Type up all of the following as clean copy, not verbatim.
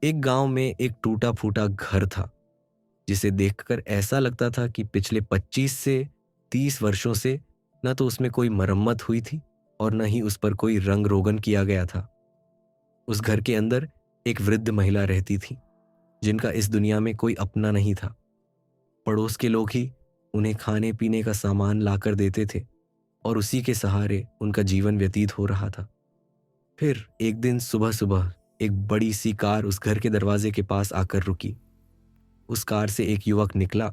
एक गांव में एक टूटा फूटा घर था जिसे देखकर ऐसा लगता था कि पिछले 25 से 30 वर्षों से न तो उसमें कोई मरम्मत हुई थी और न ही उस पर कोई रंग रोगन किया गया था। उस घर के अंदर एक वृद्ध महिला रहती थी जिनका इस दुनिया में कोई अपना नहीं था। पड़ोस के लोग ही उन्हें खाने पीने का सामान लाकर देते थे और उसी के सहारे उनका जीवन व्यतीत हो रहा था। फिर एक दिन सुबह सुबह एक बड़ी सी कार उस घर के दरवाजे के पास आकर रुकी। उस कार से एक युवक निकला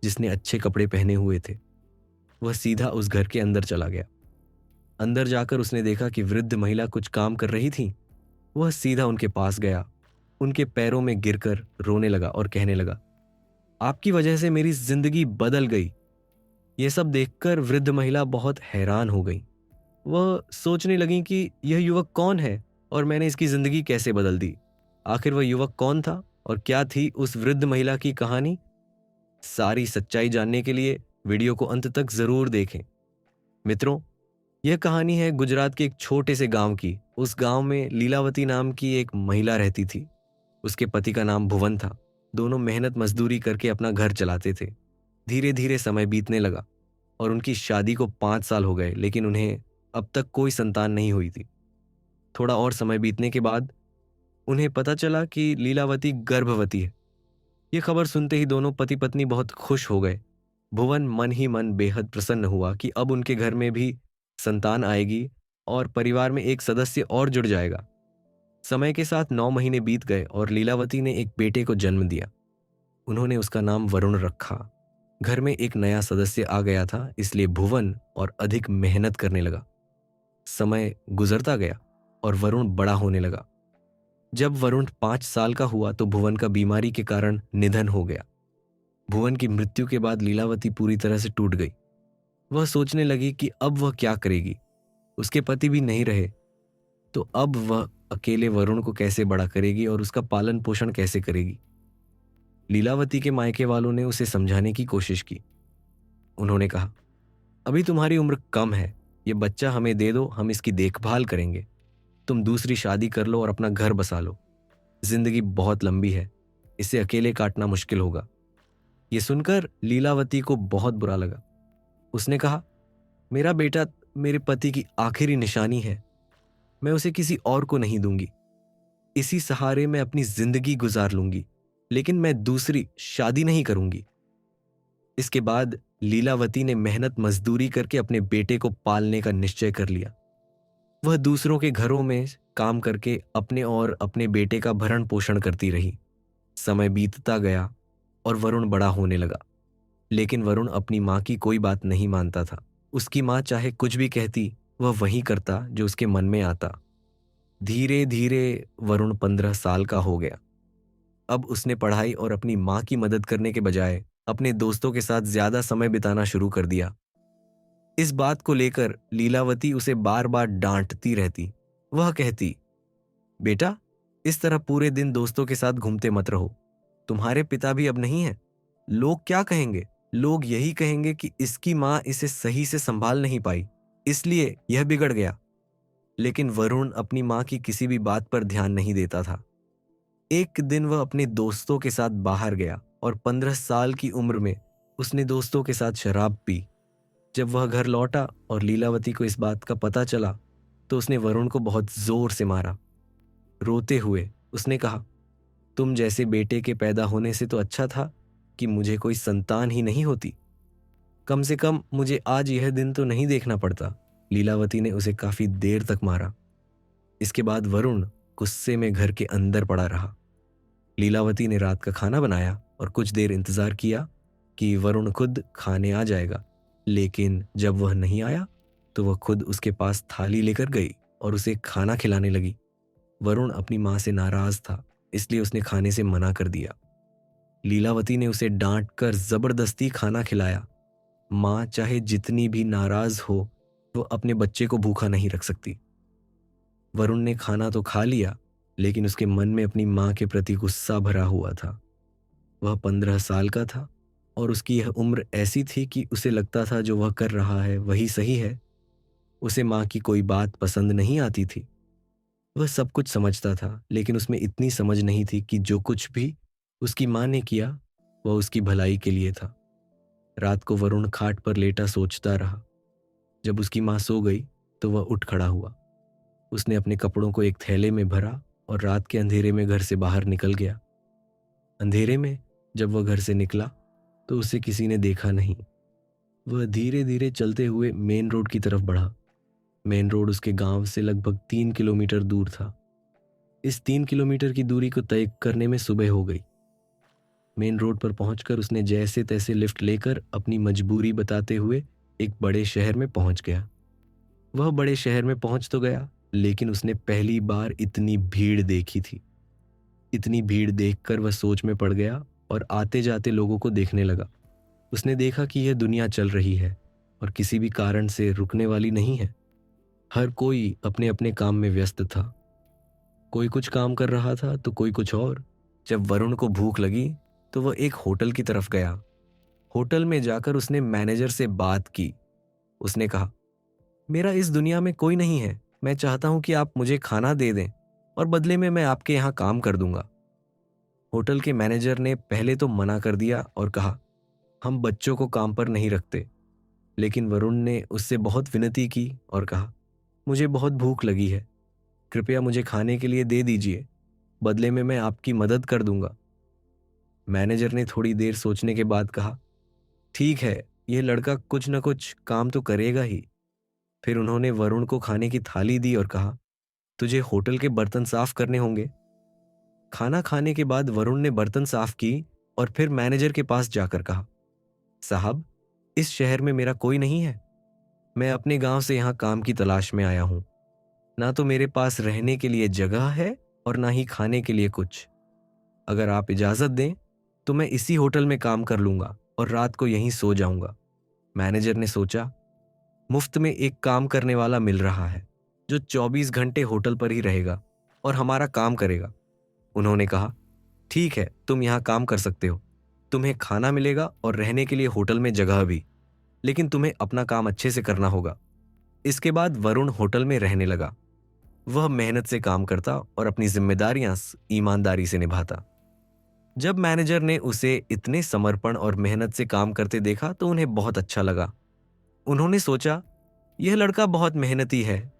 जिसने अच्छे कपड़े पहने हुए थे। वह सीधा उस घर के अंदर चला गया। अंदर जाकर उसने देखा कि वृद्ध महिला कुछ काम कर रही थी। वह सीधा उनके पास गया, उनके पैरों में गिरकर रोने लगा और कहने लगा, आपकी वजह से मेरी जिंदगी बदल गई। यह सब देखकर वृद्ध महिला बहुत हैरान हो गई। वह सोचने लगी कि यह युवक कौन है और मैंने इसकी जिंदगी कैसे बदल दी। आखिर वह युवक कौन था और क्या थी उस वृद्ध महिला की कहानी। सारी सच्चाई जानने के लिए वीडियो को अंत तक जरूर देखें। मित्रों, यह कहानी है गुजरात के एक छोटे से गांव की। उस गांव में लीलावती नाम की एक महिला रहती थी। उसके पति का नाम भुवन था। दोनों मेहनत मजदूरी करके अपना घर चलाते थे। धीरे धीरे समय बीतने लगा और उनकी शादी को 5 साल हो गए, लेकिन उन्हें अब तक कोई संतान नहीं हुई थी। थोड़ा और समय बीतने के बाद उन्हें पता चला कि लीलावती गर्भवती है। ये खबर सुनते ही दोनों पति पत्नी बहुत खुश हो गए। भुवन मन ही मन बेहद प्रसन्न हुआ कि अब उनके घर में भी संतान आएगी और परिवार में एक सदस्य और जुड़ जाएगा। समय के साथ 9 महीने बीत गए और लीलावती ने एक बेटे को जन्म दिया। उन्होंने उसका नाम वरुण रखा। घर में एक नया सदस्य आ गया था, इसलिए भुवन और अधिक मेहनत करने लगा। समय गुजरता गया और वरुण बड़ा होने लगा। जब वरुण 5 साल का हुआ तो भुवन का बीमारी के कारण निधन हो गया। भुवन की मृत्यु के बाद लीलावती पूरी तरह से टूट गई। वह सोचने लगी कि अब वह क्या करेगी। उसके पति भी नहीं रहे, तो अब वह अकेले वरुण को कैसे बड़ा करेगी और उसका पालन पोषण कैसे करेगी। लीलावती के मायके वालों ने उसे समझाने की कोशिश की। उन्होंने कहा, अभी तुम्हारी उम्र कम है, ये बच्चा हमें दे दो, हम इसकी देखभाल करेंगे। तुम दूसरी शादी कर लो और अपना घर बसा लो। जिंदगी बहुत लंबी है, इसे अकेले काटना मुश्किल होगा। यह सुनकर लीलावती को बहुत बुरा लगा। उसने कहा, मेरा बेटा मेरे पति की आखिरी निशानी है। मैं उसे किसी और को नहीं दूंगी। इसी सहारे मैं अपनी जिंदगी गुजार लूंगी, लेकिन मैं दूसरी शादी नहीं करूंगी। इसके बाद लीलावती ने मेहनत मजदूरी करके अपने बेटे को पालने का निश्चय कर लिया। वह दूसरों के घरों में काम करके अपने और अपने बेटे का भरण पोषण करती रही। समय बीतता गया और वरुण बड़ा होने लगा, लेकिन वरुण अपनी मां की कोई बात नहीं मानता था। उसकी मां चाहे कुछ भी कहती, वह वही करता जो उसके मन में आता। धीरे धीरे वरुण 15 साल का हो गया। अब उसने पढ़ाई और अपनी मां की मदद करने के बजाय अपने दोस्तों के साथ ज्यादा समय बिताना शुरू कर दिया। इस बात को लेकर लीलावती उसे बार बार डांटती रहती। वह कहती, बेटा, इस तरह पूरे दिन दोस्तों के साथ घूमते मत रहो। तुम्हारे पिता भी अब नहीं है। लोग क्या कहेंगे? लोग यही कहेंगे कि इसकी मां इसे सही से संभाल नहीं पाई, इसलिए यह बिगड़ गया। लेकिन वरुण अपनी मां की किसी भी बात पर ध्यान नहीं देता था। एक दिन वह अपने दोस्तों के साथ बाहर गया और 15 साल की उम्र में उसने दोस्तों के साथ शराब पी। जब वह घर लौटा और लीलावती को इस बात का पता चला, तो उसने वरुण को बहुत जोर से मारा। रोते हुए उसने कहा, तुम जैसे बेटे के पैदा होने से तो अच्छा था कि मुझे कोई संतान ही नहीं होती। कम से कम मुझे आज यह दिन तो नहीं देखना पड़ता। लीलावती ने उसे काफी देर तक मारा। इसके बाद वरुण गुस्से में घर के अंदर पड़ा रहा। लीलावती ने रात का खाना बनाया और कुछ देर इंतजार किया कि वरुण खुद खाने आ जाएगा, लेकिन जब वह नहीं आया तो वह खुद उसके पास थाली लेकर गई और उसे खाना खिलाने लगी। वरुण अपनी मां से नाराज था, इसलिए उसने खाने से मना कर दिया। लीलावती ने उसे डांट कर जबरदस्ती खाना खिलाया। मां चाहे जितनी भी नाराज हो, वो अपने बच्चे को भूखा नहीं रख सकती। वरुण ने खाना तो खा लिया, लेकिन उसके मन में अपनी मां के प्रति गुस्सा भरा हुआ था। वह 15 साल का था और उसकी यह उम्र ऐसी थी कि उसे लगता था जो वह कर रहा है वही सही है। उसे मां की कोई बात पसंद नहीं आती थी। वह सब कुछ समझता था, लेकिन उसमें इतनी समझ नहीं थी कि जो कुछ भी उसकी माँ ने किया वह उसकी भलाई के लिए था। रात को वरुण खाट पर लेटा सोचता रहा। जब उसकी माँ सो गई तो वह उठ खड़ा हुआ। उसने अपने कपड़ों को एक थैले में भरा और रात के अंधेरे में घर से बाहर निकल गया। अंधेरे में जब वह घर से निकला तो उसे किसी ने देखा नहीं। वह धीरे धीरे चलते हुए मेन रोड की तरफ बढ़ा। मेन रोड उसके गांव से लगभग 3 किलोमीटर दूर था। इस 3 किलोमीटर की दूरी को तय करने में सुबह हो गई। मेन रोड पर पहुंचकर उसने जैसे तैसे लिफ्ट लेकर अपनी मजबूरी बताते हुए एक बड़े शहर में पहुंच गया। वह बड़े शहर में पहुंच तो गया, लेकिन उसने पहली बार इतनी भीड़ देखी थी। इतनी भीड़ देखकर वह सोच में पड़ गया और आते जाते लोगों को देखने लगा। उसने देखा कि यह दुनिया चल रही है और किसी भी कारण से रुकने वाली नहीं है। हर कोई अपने अपने काम में व्यस्त था। कोई कुछ काम कर रहा था तो कोई कुछ और। जब वरुण को भूख लगी तो वह एक होटल की तरफ गया। होटल में जाकर उसने मैनेजर से बात की। उसने कहा, मेरा इस दुनिया में कोई नहीं है। मैं चाहता हूं कि आप मुझे खाना दे दें और बदले में मैं आपके यहाँ काम कर दूंगा। होटल के मैनेजर ने पहले तो मना कर दिया और कहा, हम बच्चों को काम पर नहीं रखते। लेकिन वरुण ने उससे बहुत विनती की और कहा, मुझे बहुत भूख लगी है, कृपया मुझे खाने के लिए दे दीजिए, बदले में मैं आपकी मदद कर दूंगा। मैनेजर ने थोड़ी देर सोचने के बाद कहा, ठीक है, यह लड़का कुछ न कुछ काम तो करेगा ही। फिर उन्होंने वरुण को खाने की थाली दी और कहा, तुझे होटल के बर्तन साफ करने होंगे। खाना खाने के बाद वरुण ने बर्तन साफ की और फिर मैनेजर के पास जाकर कहा, साहब, इस शहर में मेरा कोई नहीं है। मैं अपने गांव से यहाँ काम की तलाश में आया हूं। ना तो मेरे पास रहने के लिए जगह है और ना ही खाने के लिए कुछ। अगर आप इजाजत दें तो मैं इसी होटल में काम कर लूंगा और रात को यहीं सो जाऊंगा। मैनेजर ने सोचा, मुफ्त में एक काम करने वाला मिल रहा है जो 24 घंटे होटल पर ही रहेगा और हमारा काम करेगा। उन्होंने कहा, ठीक है, तुम यहाँ काम कर सकते हो। तुम्हें खाना मिलेगा और रहने के लिए होटल में जगह भी, लेकिन तुम्हें अपना काम अच्छे से करना होगा। इसके बाद वरुण होटल में रहने लगा। वह मेहनत से काम करता और अपनी जिम्मेदारियां ईमानदारी से निभाता। जब मैनेजर ने उसे इतने समर्पण और मेहनत से काम करते देखा तो उन्हें बहुत अच्छा लगा। उन्होंने सोचा, यह लड़का बहुत मेहनती है,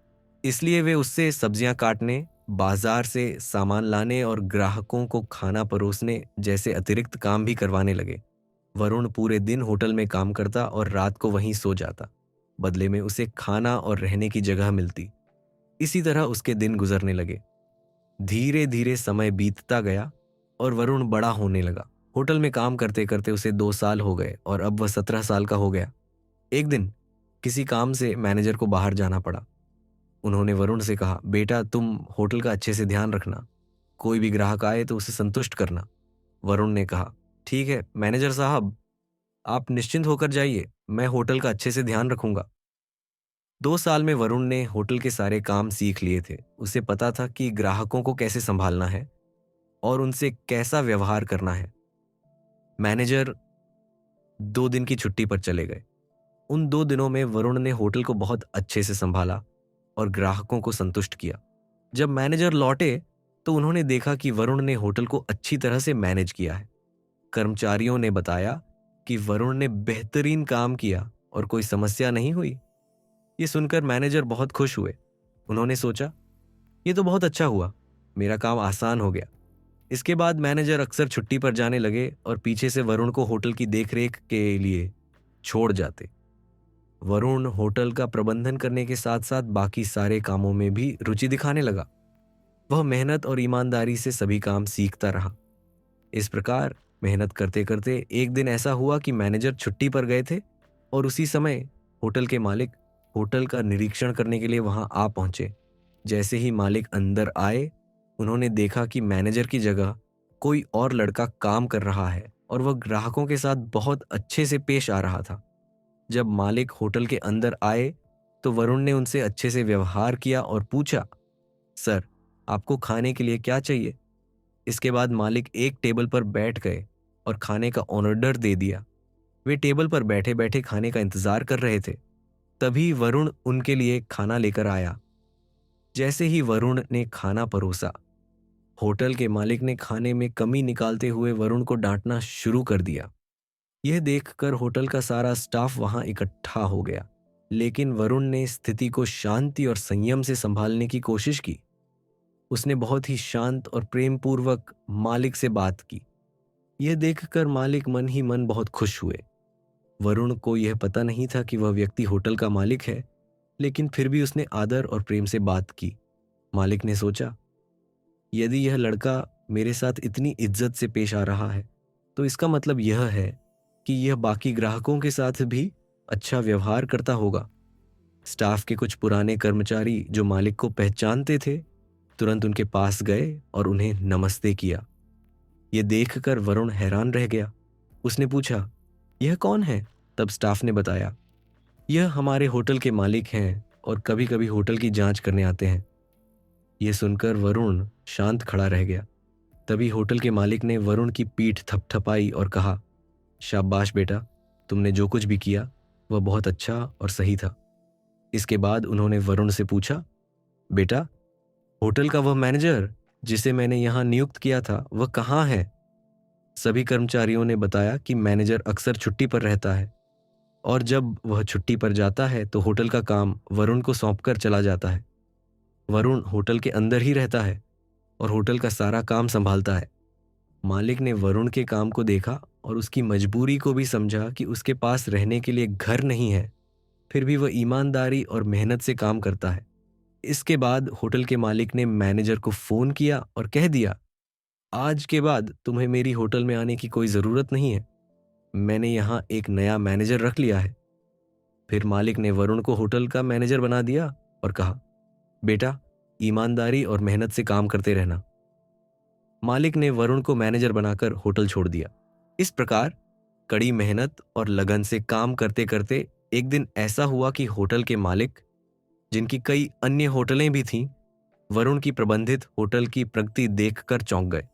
इसलिए वे उससे सब्जियां काटने, बाजार से सामान लाने और ग्राहकों को खाना परोसने जैसे अतिरिक्त काम भी करवाने लगे। वरुण पूरे दिन होटल में काम करता और रात को वहीं सो जाता। बदले में उसे खाना और रहने की जगह मिलती। इसी तरह उसके दिन गुजरने लगे। धीरे धीरे समय बीतता गया और वरुण बड़ा होने लगा। होटल में काम करते करते उसे 2 साल हो गए और अब वह 17 साल का हो गया। एक दिन किसी काम से मैनेजर को बाहर जाना पड़ा। उन्होंने वरुण से कहा, बेटा, तुम होटल का अच्छे से ध्यान रखना। कोई भी ग्राहक आए तो उसे संतुष्ट करना। वरुण ने कहा, ठीक है मैनेजर साहब, आप निश्चिंत होकर जाइए, मैं होटल का अच्छे से ध्यान रखूंगा। 2 साल में वरुण ने होटल के सारे काम सीख लिए थे। उसे पता था कि ग्राहकों को कैसे संभालना है और उनसे कैसा व्यवहार करना है। मैनेजर 2 दिन की छुट्टी पर चले गए। उन 2 दिनों में वरुण ने होटल को बहुत अच्छे से संभाला और ग्राहकों को संतुष्ट किया। जब मैनेजर लौटे तो उन्होंने देखा कि वरुण ने होटल को अच्छी तरह से मैनेज किया है। कर्मचारियों ने बताया कि वरुण ने बेहतरीन काम किया और कोई समस्या नहीं हुई। ये सुनकर मैनेजर बहुत खुश हुए। उन्होंने सोचा, ये तो बहुत अच्छा हुआ, मेरा काम आसान हो गया। इसके बाद मैनेजर अक्सर छुट्टी पर जाने लगे और पीछे से वरुण को होटल की देखरेख के लिए छोड़ जाते। वरुण होटल का प्रबंधन करने के साथ साथ बाकी सारे कामों में भी रुचि दिखाने लगा। वह मेहनत और ईमानदारी से सभी काम सीखता रहा। इस प्रकार मेहनत करते करते एक दिन ऐसा हुआ कि मैनेजर छुट्टी पर गए थे और उसी समय होटल के मालिक होटल का निरीक्षण करने के लिए वहां आ पहुंचे। जैसे ही मालिक अंदर आए, उन्होंने देखा कि मैनेजर की जगह कोई और लड़का काम कर रहा है और वह ग्राहकों के साथ बहुत अच्छे से पेश आ रहा था। जब मालिक होटल के अंदर आए तो वरुण ने उनसे अच्छे से व्यवहार किया और पूछा, सर, आपको खाने के लिए क्या चाहिए? इसके बाद मालिक एक टेबल पर बैठ गए और खाने का ऑर्डर दे दिया। वे टेबल पर बैठे बैठे खाने का इंतजार कर रहे थे। तभी वरुण उनके लिए खाना लेकर आया। जैसे ही वरुण ने खाना परोसा, होटल के मालिक ने खाने में कमी निकालते हुए वरुण को डांटना शुरू कर दिया। यह देखकर होटल का सारा स्टाफ वहां इकट्ठा हो गया, लेकिन वरुण ने स्थिति को शांति और संयम से संभालने की कोशिश की। उसने बहुत ही शांत और प्रेम पूर्वक मालिक से बात की। यह देखकर मालिक मन ही मन बहुत खुश हुए। वरुण को यह पता नहीं था कि वह व्यक्ति होटल का मालिक है, लेकिन फिर भी उसने आदर और प्रेम से बात की। मालिक ने सोचा, यदि यह लड़का मेरे साथ इतनी इज्जत से पेश आ रहा है, तो इसका मतलब यह है कि यह बाकी ग्राहकों के साथ भी अच्छा व्यवहार करता होगा। स्टाफ के कुछ पुराने कर्मचारी जो मालिक को पहचानते थे, तुरंत उनके पास गए और उन्हें नमस्ते किया। यह देखकर वरुण हैरान रह गया। उसने पूछा, यह कौन है? तब स्टाफ ने बताया, यह हमारे होटल के मालिक हैं और कभी कभी होटल की जांच करने आते हैं। यह सुनकर वरुण शांत खड़ा रह गया। तभी होटल के मालिक ने वरुण की पीठ थपथपाई और कहा, शाबाश बेटा, तुमने जो कुछ भी किया वह बहुत अच्छा और सही था। इसके बाद उन्होंने वरुण से पूछा, बेटा, होटल का वह मैनेजर जिसे मैंने यहाँ नियुक्त किया था वह कहाँ है? सभी कर्मचारियों ने बताया कि मैनेजर अक्सर छुट्टी पर रहता है और जब वह छुट्टी पर जाता है तो होटल का काम वरुण को सौंपकर चला जाता है। वरुण होटल के अंदर ही रहता है और होटल का सारा काम संभालता है। मालिक ने वरुण के काम को देखा और उसकी मजबूरी को भी समझा कि उसके पास रहने के लिए घर नहीं है, फिर भी वह ईमानदारी और मेहनत से काम करता है। इसके बाद होटल के मालिक ने मैनेजर को फोन किया और कह दिया, आज के बाद तुम्हें मेरी होटल में आने की कोई ज़रूरत नहीं है। मैंने यहाँ एक नया मैनेजर रख लिया है। फिर मालिक ने वरुण को होटल का मैनेजर बना दिया और कहा, बेटा, ईमानदारी और मेहनत से काम करते रहना। मालिक ने वरुण को मैनेजर बनाकर होटल छोड़ दिया। इस प्रकार कड़ी मेहनत और लगन से काम करते करते एक दिन ऐसा हुआ कि होटल के मालिक, जिनकी कई अन्य होटलें भी थीं, वरुण की प्रबंधित होटल की प्रगति देखकर चौंक गए।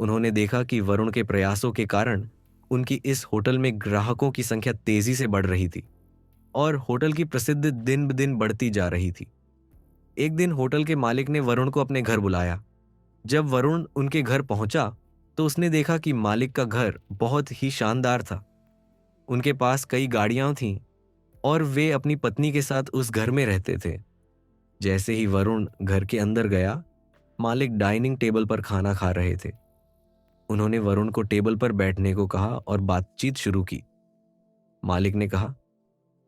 उन्होंने देखा कि वरुण के प्रयासों के कारण उनकी इस होटल में ग्राहकों की संख्या तेजी से बढ़ रही थी और होटल की प्रसिद्धि दिन ब दिन बढ़ती जा रही थी। एक दिन होटल के मालिक ने वरुण को अपने घर बुलाया। जब वरुण उनके घर पहुंचा तो उसने देखा कि मालिक का घर बहुत ही शानदार था। उनके पास कई गाड़ियां थीं और वे अपनी पत्नी के साथ उस घर में रहते थे। जैसे ही वरुण घर के अंदर गया, मालिक डाइनिंग टेबल पर खाना खा रहे थे। उन्होंने वरुण को टेबल पर बैठने को कहा और बातचीत शुरू की। मालिक ने कहा,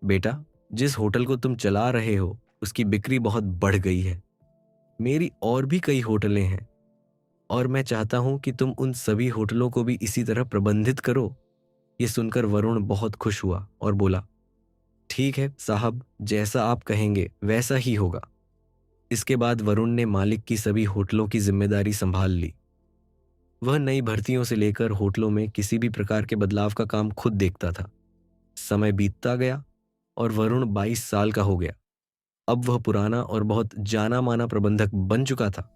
बेटा, जिस होटल को तुम चला रहे हो उसकी बिक्री बहुत बढ़ गई है। मेरी और भी कई होटलें हैं और मैं चाहता हूं कि तुम उन सभी होटलों को भी इसी तरह प्रबंधित करो। ये सुनकर वरुण बहुत खुश हुआ और बोला, ठीक है साहब, जैसा आप कहेंगे वैसा ही होगा। इसके बाद वरुण ने मालिक की सभी होटलों की जिम्मेदारी संभाल ली। वह नई भर्तियों से लेकर होटलों में किसी भी प्रकार के बदलाव का काम खुद देखता था। समय बीतता गया और वरुण 22 साल का हो गया। अब वह पुराना और बहुत जाना माना प्रबंधक बन चुका था।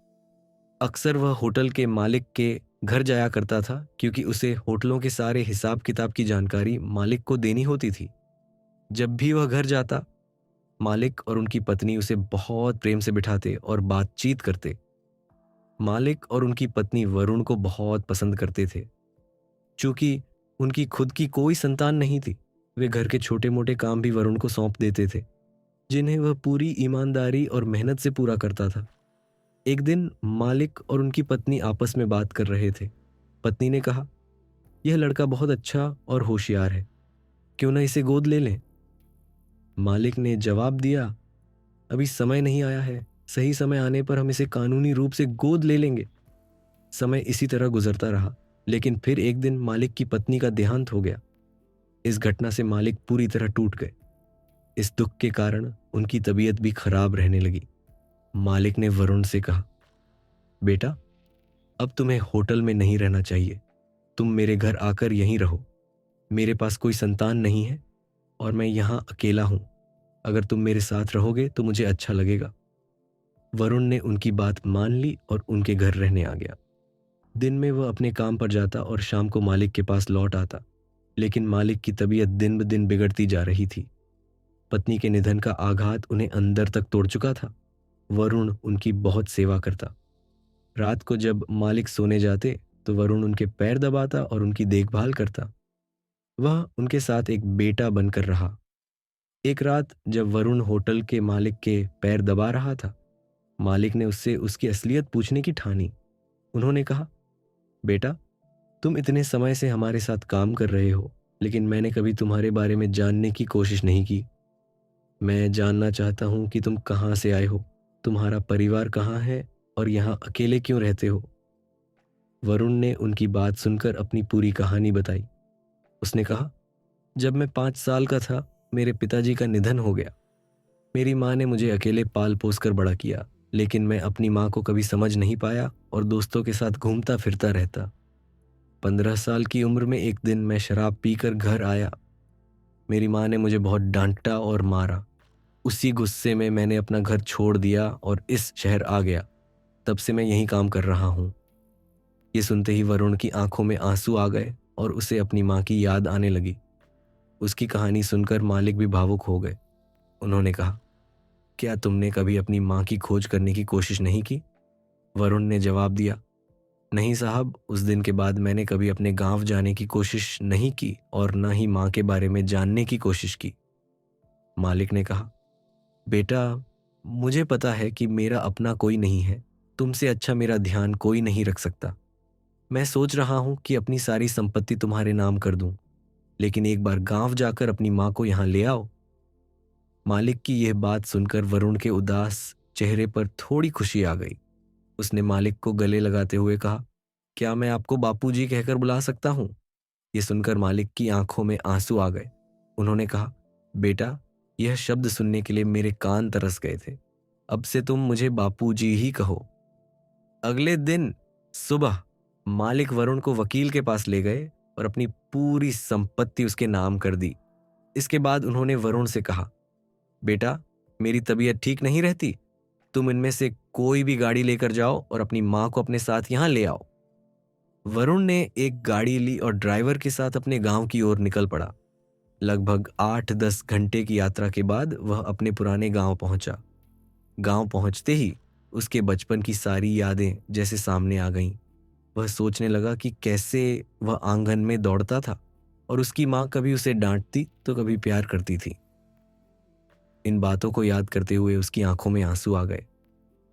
अक्सर वह होटल के मालिक के घर जाया करता था क्योंकि उसे होटलों के सारे हिसाब किताब की जानकारी मालिक को देनी होती थी। जब भी वह घर जाता, मालिक और उनकी पत्नी उसे बहुत प्रेम से बिठाते और बातचीत करते। मालिक और उनकी पत्नी वरुण को बहुत पसंद करते थे। चूंकि उनकी खुद की कोई संतान नहीं थी, वे घर के छोटे मोटे काम भी वरुण को सौंप देते थे, जिन्हें वह पूरी ईमानदारी और मेहनत से पूरा करता था। एक दिन मालिक और उनकी पत्नी आपस में बात कर रहे थे। पत्नी ने कहा, यह लड़का बहुत अच्छा और होशियार है, क्यों ना इसे गोद ले लें? मालिक ने जवाब दिया, अभी समय नहीं आया है, सही समय आने पर हम इसे कानूनी रूप से गोद ले लेंगे। समय इसी तरह गुजरता रहा, लेकिन फिर एक दिन मालिक की पत्नी का देहांत हो गया। इस घटना से मालिक पूरी तरह टूट गए। इस दुख के कारण उनकी तबीयत भी खराब रहने लगी। मालिक ने वरुण से कहा, बेटा, अब तुम्हें होटल में नहीं रहना चाहिए। तुम मेरे घर आकर यहीं रहो। मेरे पास कोई संतान नहीं है और मैं यहाँ अकेला हूं। अगर तुम मेरे साथ रहोगे तो मुझे अच्छा लगेगा। वरुण ने उनकी बात मान ली और उनके घर रहने आ गया। दिन में वह अपने काम पर जाता और शाम को मालिक के पास लौट आता, लेकिन मालिक की तबीयत दिन ब दिन बिगड़ती जा रही थी। पत्नी के निधन का आघात उन्हें अंदर तक तोड़ चुका था। वरुण उनकी बहुत सेवा करता। रात को जब मालिक सोने जाते तो वरुण उनके पैर दबाता और उनकी देखभाल करता। वह उनके साथ एक बेटा बनकर रहा। एक रात जब वरुण होटल के मालिक के पैर दबा रहा था, मालिक ने उससे उसकी असलियत पूछने की ठानी। उन्होंने कहा, बेटा, तुम इतने समय से हमारे साथ काम कर रहे हो, लेकिन मैंने कभी तुम्हारे बारे में जानने की कोशिश नहीं की। मैं जानना चाहता हूं कि तुम कहाँ से आए हो, तुम्हारा परिवार कहाँ है और यहाँ अकेले क्यों रहते हो। वरुण ने उनकी बात सुनकर अपनी पूरी कहानी बताई। उसने कहा, जब मैं 5 साल का था, मेरे पिताजी का निधन हो गया। मेरी माँ ने मुझे अकेले पाल पोस कर बड़ा किया, लेकिन मैं अपनी माँ को कभी समझ नहीं पाया और दोस्तों के साथ घूमता फिरता रहता। 15 साल की उम्र में एक दिन मैं शराब पीकर घर आया। मेरी माँ ने मुझे बहुत डांटा और मारा। उसी गुस्से में मैंने अपना घर छोड़ दिया और इस शहर आ गया। तब से मैं यहीं काम कर रहा हूँ। ये सुनते ही वरुण की आंखों में आंसू आ गए और उसे अपनी माँ की याद आने लगी। उसकी कहानी सुनकर मालिक भी भावुक हो गए। उन्होंने कहा, क्या तुमने कभी अपनी माँ की खोज करने की कोशिश नहीं की? वरुण ने जवाब दिया, नहीं साहब, उस दिन के बाद मैंने कभी अपने गांव जाने की कोशिश नहीं की और ना ही माँ के बारे में जानने की कोशिश की। मालिक ने कहा, बेटा, मुझे पता है कि मेरा अपना कोई नहीं है। तुमसे अच्छा मेरा ध्यान कोई नहीं रख सकता। मैं सोच रहा हूं कि अपनी सारी संपत्ति तुम्हारे नाम कर दूं, लेकिन एक बार गांव जाकर अपनी माँ को यहां ले आओ। मालिक की यह बात सुनकर वरुण के उदास चेहरे पर थोड़ी खुशी आ गई। उसने मालिक को गले लगाते हुए कहा, क्या मैं आपको बापूजी कहकर बुला सकता हूं? यह सुनकर मालिक की आंखों में आंसू आ गए। उन्होंने कहा, बेटा, यह शब्द सुनने के लिए मेरे कान तरस गए थे। अब से तुम मुझे बापूजी ही कहो। अगले दिन सुबह मालिक वरुण को वकील के पास ले गए और अपनी पूरी संपत्ति उसके नाम कर दी। इसके बाद उन्होंने वरुण से कहा, बेटा, मेरी तबीयत ठीक नहीं रहती। तुम इनमें से कोई भी गाड़ी लेकर जाओ और अपनी माँ को अपने साथ यहां ले आओ। वरुण ने एक गाड़ी ली और ड्राइवर के साथ अपने गांव की ओर निकल पड़ा। लगभग 8-10 घंटे की यात्रा के बाद वह अपने पुराने गांव पहुंचा। गांव पहुंचते ही उसके बचपन की सारी यादें जैसे सामने आ गईं। वह सोचने लगा कि कैसे वह आंगन में दौड़ता था और उसकी माँ कभी उसे डांटती तो कभी प्यार करती थी। इन बातों को याद करते हुए उसकी आंखों में आंसू आ गए।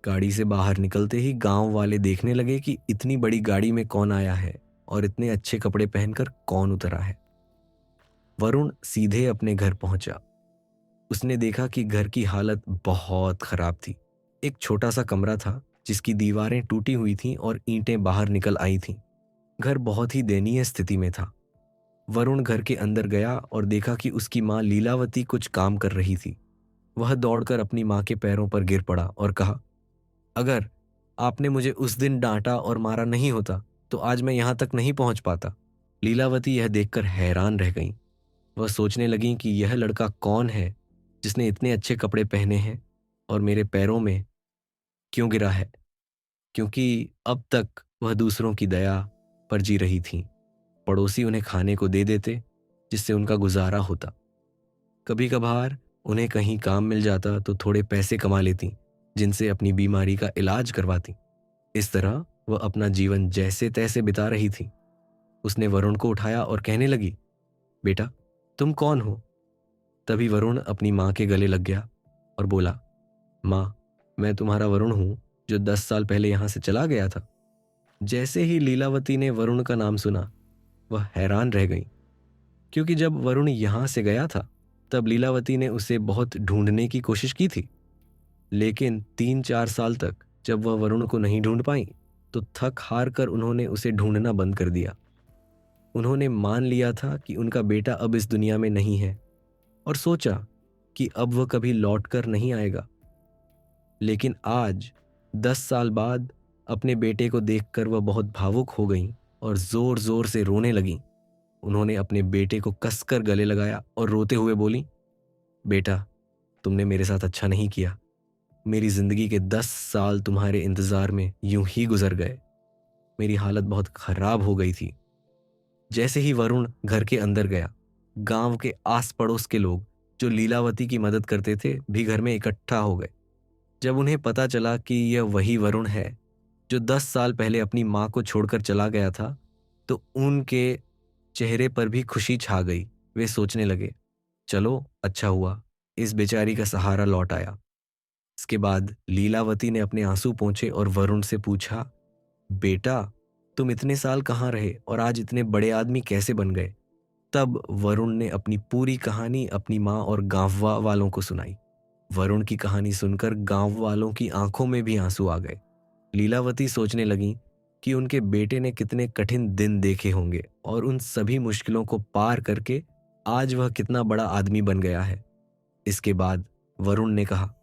गाड़ी से बाहर निकलते ही गांव वाले देखने लगे कि इतनी बड़ी गाड़ी में कौन आया है और इतने अच्छे कपड़े पहनकर कौन उतरा है। वरुण सीधे अपने घर पहुंचा। उसने देखा कि घर की हालत बहुत खराब थी। एक छोटा सा कमरा था जिसकी दीवारें टूटी हुई थीं और ईंटें बाहर निकल आई थीं। घर बहुत ही दयनीय स्थिति में था। वरुण घर के अंदर गया और देखा कि उसकी माँ लीलावती कुछ काम कर रही थी। वह दौड़कर अपनी माँ के पैरों पर गिर पड़ा और कहा, अगर आपने मुझे उस दिन डांटा और मारा नहीं होता तो आज मैं यहां तक नहीं पहुंच पाता। लीलावती यह देखकर हैरान रह गईं। वह सोचने लगी कि यह लड़का कौन है जिसने इतने अच्छे कपड़े पहने हैं और मेरे पैरों में क्यों गिरा है, क्योंकि अब तक वह दूसरों की दया पर जी रही थीं। पड़ोसी उन्हें खाने को दे देते जिससे उनका गुजारा होता। कभी कभार उन्हें कहीं काम मिल जाता तो थोड़े पैसे कमा लेती जिनसे अपनी बीमारी का इलाज करवाती। इस तरह वह अपना जीवन जैसे तैसे बिता रही थी। उसने वरुण को उठाया और कहने लगी, बेटा, तुम कौन हो? तभी वरुण अपनी माँ के गले लग गया और बोला, माँ, मैं तुम्हारा वरुण हूं जो 10 साल पहले यहां से चला गया था। जैसे ही लीलावती ने वरुण का नाम सुना, वह हैरान रह गई, क्योंकि जब वरुण यहां से गया था तब लीलावती ने उसे बहुत ढूंढने की कोशिश की थी। लेकिन 3-4 साल तक जब वह वरुण को नहीं ढूंढ पाई तो थक हार कर उन्होंने उसे ढूंढना बंद कर दिया। उन्होंने मान लिया था कि उनका बेटा अब इस दुनिया में नहीं है और सोचा कि अब वह कभी लौट कर नहीं आएगा। लेकिन आज 10 साल बाद अपने बेटे को देखकर वह बहुत भावुक हो गईं और जोर जोर से रोने लगीं। उन्होंने अपने बेटे को कसकर गले लगाया और रोते हुए बोली, बेटा, तुमने मेरे साथ अच्छा नहीं किया। मेरी जिंदगी के 10 साल तुम्हारे इंतजार में यूं ही गुजर गए। मेरी हालत बहुत खराब हो गई थी। जैसे ही वरुण घर के अंदर गया, गांव के आस पड़ोस के लोग जो लीलावती की मदद करते थे भी घर में इकट्ठा हो गए। जब उन्हें पता चला कि यह वही वरुण है जो 10 साल पहले अपनी माँ को छोड़कर चला गया था, तो उनके चेहरे पर भी खुशी छा गई। वे सोचने लगे, चलो अच्छा हुआ, इस बेचारी का सहारा लौट आया। इसके बाद लीलावती ने अपने आंसू पोंछे और वरुण से पूछा, बेटा, तुम इतने साल कहाँ रहे और आज इतने बड़े आदमी कैसे बन गए? तब वरुण ने अपनी पूरी कहानी अपनी माँ और गांव वालों को सुनाई। वरुण की कहानी सुनकर गांव वालों की आंखों में भी आंसू आ गए। लीलावती सोचने लगी कि उनके बेटे ने कितने कठिन दिन देखे होंगे और उन सभी मुश्किलों को पार करके आज वह कितना बड़ा आदमी बन गया है। इसके बाद वरुण ने कहा,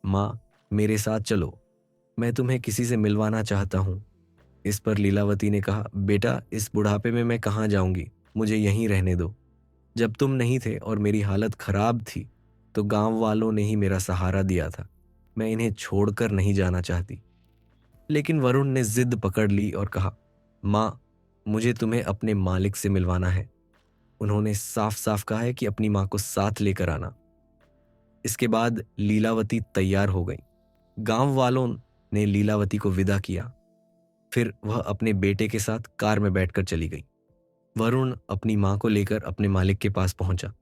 माँ, मेरे साथ चलो, मैं तुम्हें किसी से मिलवाना चाहता हूँ। इस पर लीलावती ने कहा, बेटा, इस बुढ़ापे में मैं कहाँ जाऊंगी, मुझे यहीं रहने दो। जब तुम नहीं थे और मेरी हालत खराब थी तो गांव वालों ने ही मेरा सहारा दिया था। मैं इन्हें छोड़कर नहीं जाना चाहती। लेकिन वरुण ने जिद पकड़ ली और कहा, माँ, मुझे तुम्हें अपने मालिक से मिलवाना है। उन्होंने साफ साफ कहा है कि अपनी माँ को साथ लेकर आना। इसके बाद लीलावती तैयार हो गई। गांव वालों ने लीलावती को विदा किया। फिर वह अपने बेटे के साथ कार में बैठकर चली गई। वरुण अपनी माँ को लेकर अपने मालिक के पास पहुंचा।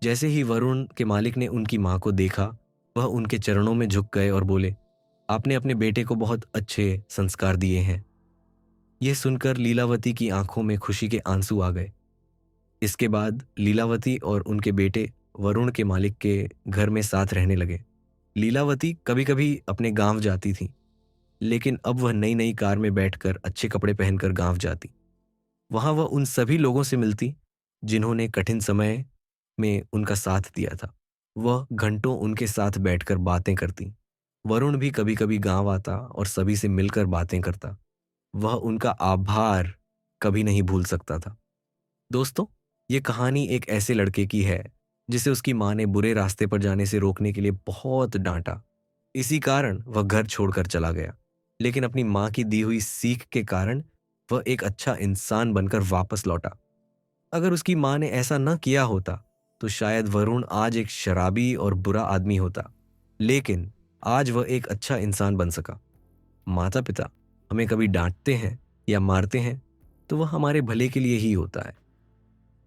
जैसे ही वरुण के मालिक ने उनकी माँ को देखा, वह उनके चरणों में झुक गए और बोले, आपने अपने बेटे को बहुत अच्छे संस्कार दिए हैं। यह सुनकर लीलावती की आंखों में खुशी के आंसू आ गए। इसके बाद लीलावती और उनके बेटे वरुण के मालिक के घर में साथ रहने लगे। लीलावती कभी कभी अपने गांव जाती थी, लेकिन अब वह नई नई कार में बैठकर अच्छे कपड़े पहनकर गांव जाती। वहां वह उन सभी लोगों से मिलती जिन्होंने कठिन समय में उनका साथ दिया था। वह घंटों उनके साथ बैठकर बातें करती। वरुण भी कभी कभी गांव आता और सभी से मिलकर बातें करता। वह उनका आभार कभी नहीं भूल सकता था। दोस्तों, ये कहानी एक ऐसे लड़के की है जिसे उसकी माँ ने बुरे रास्ते पर जाने से रोकने के लिए बहुत डांटा। इसी कारण वह घर छोड़कर चला गया, लेकिन अपनी माँ की दी हुई सीख के कारण वह एक अच्छा इंसान बनकर वापस लौटा। अगर उसकी माँ ने ऐसा न किया होता तो शायद वरुण आज एक शराबी और बुरा आदमी होता, लेकिन आज वह एक अच्छा इंसान बन सका। माता पिता हमें कभी डांटते हैं या मारते हैं तो वह हमारे भले के लिए ही होता है।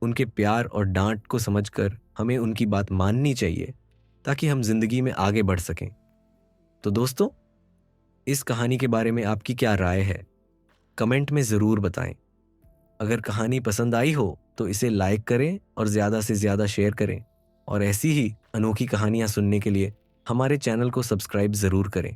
उनके प्यार और डांट को समझकर हमें उनकी बात माननी चाहिए ताकि हम जिंदगी में आगे बढ़ सकें। तो दोस्तों, इस कहानी के बारे में आपकी क्या राय है? कमेंट में ज़रूर बताएं। अगर कहानी पसंद आई हो तो इसे लाइक करें और ज़्यादा से ज़्यादा शेयर करें। और ऐसी ही अनोखी कहानियाँ सुनने के लिए हमारे चैनल को सब्सक्राइब ज़रूर करें।